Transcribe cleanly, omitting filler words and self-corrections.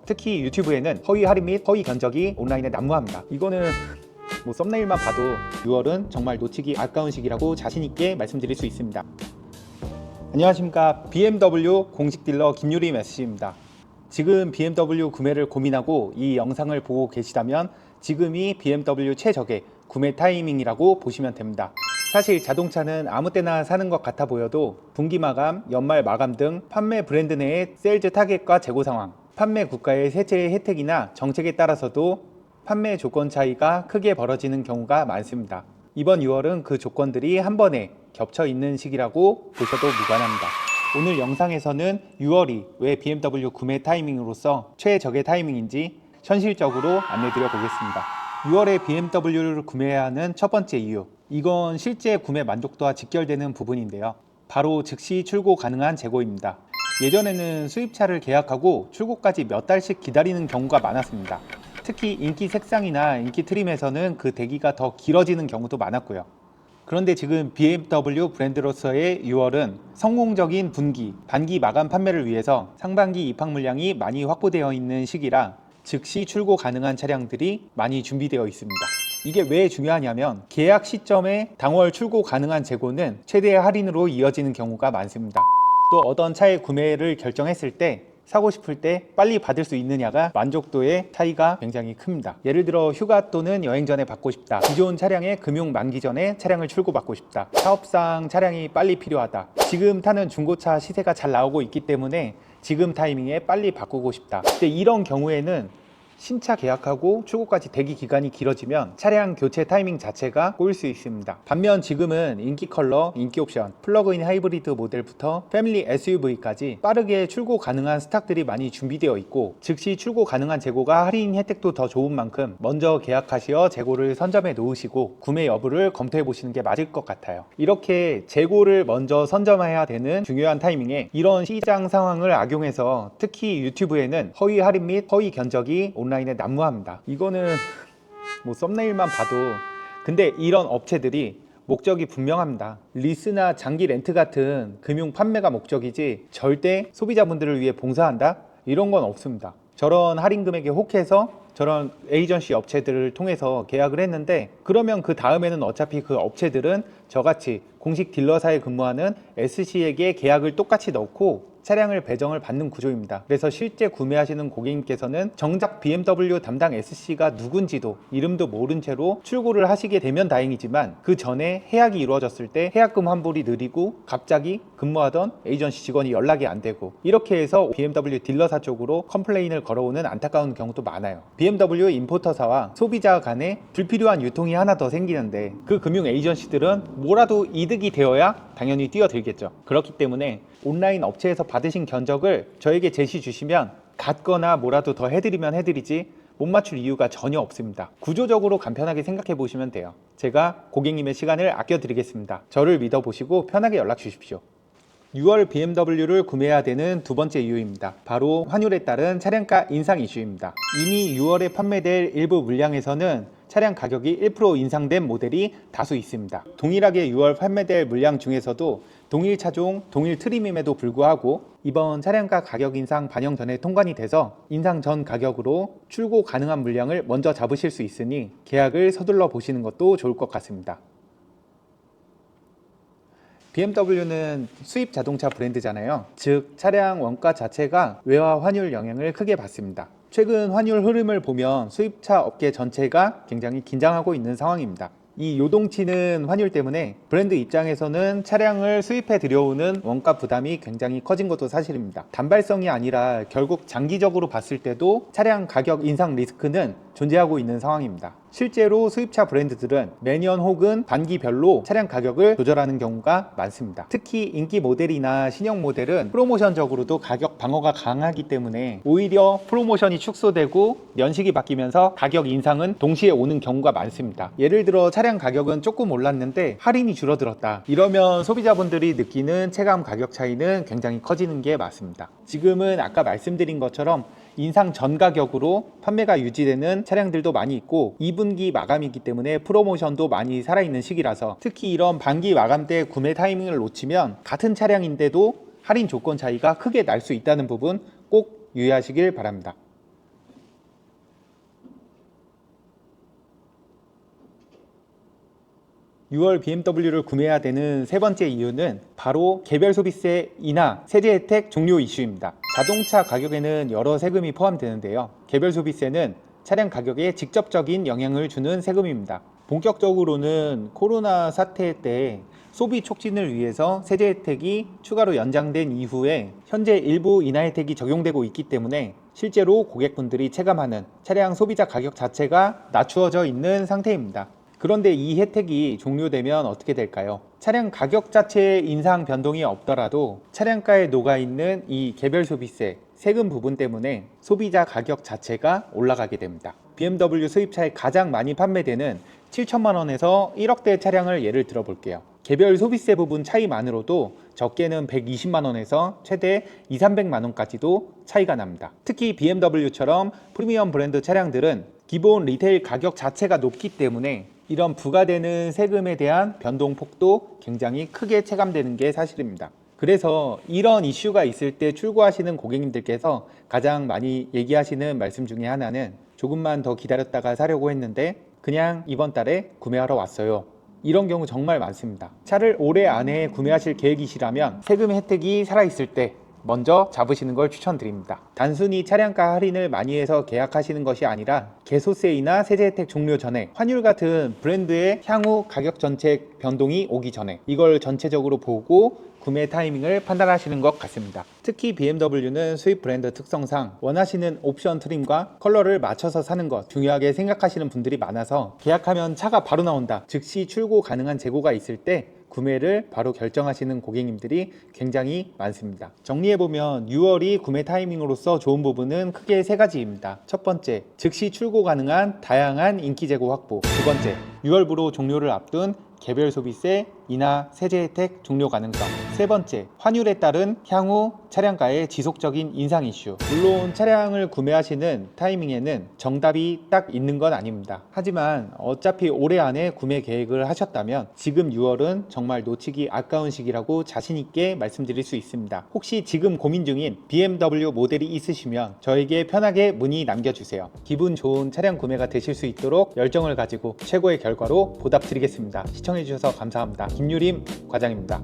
특히 유튜브에는 허위 할인 및 허위 견적이 온라인에 난무합니다. 이거는 썸네일만 봐도 6월은 정말 놓치기 아까운 시기라고 자신있게 말씀드릴 수 있습니다. 안녕하십니까, BMW 공식 딜러 김유림 SC입니다. 지금 BMW 구매를 고민하고 이 영상을 보고 계시다면 지금이 BMW 최적의 구매 타이밍이라고 보시면 됩니다. 사실 자동차는 아무 때나 사는 것 같아 보여도 분기 마감, 연말 마감 등 판매 브랜드 내의 세일즈 타겟과 재고 상황, 판매 국가의 세제 혜택이나 정책에 따라서도 판매 조건 차이가 크게 벌어지는 경우가 많습니다. 이번 6월은 그 조건들이 한 번에 겹쳐 있는 시기라고 보셔도 무관합니다. 오늘 영상에서는 6월이 왜 BMW 구매 타이밍으로서 최적의 타이밍인지 현실적으로 안내드려 보겠습니다. 6월에 BMW를 구매해야 하는 첫 번째 이유, 이건 실제 구매 만족도와 직결되는 부분인데요. 바로 즉시 출고 가능한 재고입니다. 예전에는 수입차를 계약하고 출고까지 몇 달씩 기다리는 경우가 많았습니다. 특히 인기 색상이나 인기 트림에서는 그 대기가 더 길어지는 경우도 많았고요. 그런데 지금 BMW 브랜드로서의 6월은 성공적인 분기, 반기 마감 판매를 위해서 상반기 입항 물량이 많이 확보되어 있는 시기라 즉시 출고 가능한 차량들이 많이 준비되어 있습니다. 이게 왜 중요하냐면 계약 시점에 당월 출고 가능한 재고는 최대 할인으로 이어지는 경우가 많습니다. 또 어떤 차의 구매를 결정했을 때 사고 싶을 때 빨리 받을 수 있느냐가 만족도의 차이가 굉장히 큽니다. 예를 들어 휴가 또는 여행 전에 받고 싶다, 기존 차량의 금융 만기 전에 차량을 출고받고 싶다, 사업상 차량이 빨리 필요하다, 지금 타는 중고차 시세가 잘 나오고 있기 때문에 지금 타이밍에 빨리 바꾸고 싶다. 근데 이런 경우에는 신차 계약하고 출고까지 대기 기간이 길어지면 차량 교체 타이밍 자체가 꼬일 수 있습니다. 반면 지금은 인기 컬러, 인기 옵션, 플러그인 하이브리드 모델부터 패밀리 SUV까지 빠르게 출고 가능한 스탁들이 많이 준비되어 있고 즉시 출고 가능한 재고가 할인 혜택도 더 좋은 만큼 먼저 계약하시어 재고를 선점해 놓으시고 구매 여부를 검토해 보시는 게 맞을 것 같아요. 이렇게 재고를 먼저 선점해야 되는 중요한 타이밍에 이런 시장 상황을 악용해서 특히 유튜브에는 허위 할인 및 허위 견적이 온라인에 난무합니다. 이거는 썸네일만 봐도, 근데 이런 업체들이 목적이 분명합니다. 리스나 장기 렌트 같은 금융 판매가 목적이지 절대 소비자분들을 위해 봉사한다? 이런 건 없습니다. 저런 할인 금액에 혹해서 저런 에이전시 업체들을 통해서 계약을 했는데, 그러면 그 다음에는 어차피 그 업체들은 저같이 공식 딜러사에 근무하는 SC에게 계약을 똑같이 넣고 차량을 배정을 받는 구조입니다. 그래서 실제 구매하시는 고객님께서는 정작 BMW 담당 SC가 누군지도 이름도 모른 채로 출고를 하시게 되면 다행이지만 그 전에 해약이 이루어졌을 때 해약금 환불이 느리고 갑자기 근무하던 에이전시 직원이 연락이 안 되고 이렇게 해서 BMW 딜러사 쪽으로 컴플레인을 걸어오는 안타까운 경우도 많아요. BMW 임포터사와 소비자 간에 불필요한 유통이 하나 더 생기는데 그 금융 에이전시들은 뭐라도 이득이 되어야 당연히 뛰어들겠죠. 그렇기 때문에 온라인 업체에서 받으신 견적을 저에게 제시 주시면 같거나 뭐라도 더 해드리면 해드리지 못 맞출 이유가 전혀 없습니다. 구조적으로 간편하게 생각해 보시면 돼요. 제가 고객님의 시간을 아껴드리겠습니다. 저를 믿어보시고 편하게 연락 주십시오. 6월 BMW를 구매해야 되는 두 번째 이유입니다. 바로 환율에 따른 차량가 인상 이슈입니다. 이미 6월에 판매될 일부 물량에서는 차량 가격이 1% 인상된 모델이 다수 있습니다. 동일하게 6월 판매될 물량 중에서도 동일 차종, 동일 트림임에도 불구하고 이번 차량가 가격 인상 반영 전에 통관이 돼서 인상 전 가격으로 출고 가능한 물량을 먼저 잡으실 수 있으니 계약을 서둘러 보시는 것도 좋을 것 같습니다. BMW는 수입 자동차 브랜드잖아요. 즉 차량 원가 자체가 외화 환율 영향을 크게 받습니다. 최근 환율 흐름을 보면 수입차 업계 전체가 굉장히 긴장하고 있는 상황입니다. 이 요동치는 환율 때문에 브랜드 입장에서는 차량을 수입해 들여오는 원가 부담이 굉장히 커진 것도 사실입니다. 단발성이 아니라 결국 장기적으로 봤을 때도 차량 가격 인상 리스크는 존재하고 있는 상황입니다. 실제로 수입차 브랜드들은 매년 혹은 단기별로 차량 가격을 조절하는 경우가 많습니다. 특히 인기 모델이나 신형 모델은 프로모션적으로도 가격 방어가 강하기 때문에 오히려 프로모션이 축소되고 연식이 바뀌면서 가격 인상은 동시에 오는 경우가 많습니다. 예를 들어 차량 가격은 조금 올랐는데 할인이 줄어들었다, 이러면 소비자분들이 느끼는 체감 가격 차이는 굉장히 커지는 게 맞습니다. 지금은 아까 말씀드린 것처럼 인상 전 가격으로 판매가 유지되는 차량들도 많이 있고 2분기 마감이기 때문에 프로모션도 많이 살아있는 시기라서 특히 이런 반기 마감 때 구매 타이밍을 놓치면 같은 차량인데도 할인 조건 차이가 크게 날 수 있다는 부분 꼭 유의하시길 바랍니다. 6월 BMW를 구매해야 되는 세 번째 이유는 바로 개별 소비세 인하 세제 혜택 종료 이슈입니다. 자동차 가격에는 여러 세금이 포함되는데요. 개별 소비세는 차량 가격에 직접적인 영향을 주는 세금입니다. 본격적으로는 코로나 사태 때 소비 촉진을 위해서 세제 혜택이 추가로 연장된 이후에 현재 일부 인하 혜택이 적용되고 있기 때문에 실제로 고객분들이 체감하는 차량 소비자 가격 자체가 낮추어져 있는 상태입니다. 그런데 이 혜택이 종료되면 어떻게 될까요? 차량 가격 자체의 인상 변동이 없더라도 차량가에 녹아있는 이 개별 소비세 세금 부분 때문에 소비자 가격 자체가 올라가게 됩니다. BMW 수입차에 가장 많이 판매되는 7천만 원에서 1억대 차량을 예를 들어 볼게요. 개별 소비세 부분 차이만으로도 적게는 120만 원에서 최대 200~300만 원까지도 차이가 납니다. 특히 BMW처럼 프리미엄 브랜드 차량들은 기본 리테일 가격 자체가 높기 때문에 이런 부과되는 세금에 대한 변동폭도 굉장히 크게 체감되는 게 사실입니다. 그래서 이런 이슈가 있을 때 출고하시는 고객님들께서 가장 많이 얘기하시는 말씀 중에 하나는 조금만 더 기다렸다가 사려고 했는데 그냥 이번 달에 구매하러 왔어요. 이런 경우 정말 많습니다. 차를 올해 안에 구매하실 계획이시라면 세금 혜택이 살아있을 때 먼저 잡으시는 걸 추천드립니다. 단순히 차량가 할인을 많이 해서 계약하시는 것이 아니라 개소세이나 세제 혜택 종료 전에 환율 같은 브랜드의 향후 가격 정책 변동이 오기 전에 이걸 전체적으로 보고 구매 타이밍을 판단하시는 것 같습니다. 특히 BMW는 수입 브랜드 특성상 원하시는 옵션 트림과 컬러를 맞춰서 사는 것 중요하게 생각하시는 분들이 많아서 계약하면 차가 바로 나온다, 즉시 출고 가능한 재고가 있을 때 구매를 바로 결정하시는 고객님들이 굉장히 많습니다. 정리해보면 6월이 구매 타이밍으로서 좋은 부분은 크게 세 가지입니다. 첫 번째, 즉시 출고 가능한 다양한 인기 재고 확보. 두 번째, 6월부로 종료를 앞둔 개별 소비세 인하 세제 혜택 종료 가능성. 세 번째, 환율에 따른 향후 차량가의 지속적인 인상 이슈. 물론 차량을 구매하시는 타이밍에는 정답이 딱 있는 건 아닙니다. 하지만 어차피 올해 안에 구매 계획을 하셨다면 지금 6월은 정말 놓치기 아까운 시기라고 자신 있게 말씀드릴 수 있습니다. 혹시 지금 고민 중인 BMW 모델이 있으시면 저에게 편하게 문의 남겨주세요. 기분 좋은 차량 구매가 되실 수 있도록 열정을 가지고 최고의 결과로 보답드리겠습니다. 시청해주셔서 감사합니다. 김유림 과장입니다.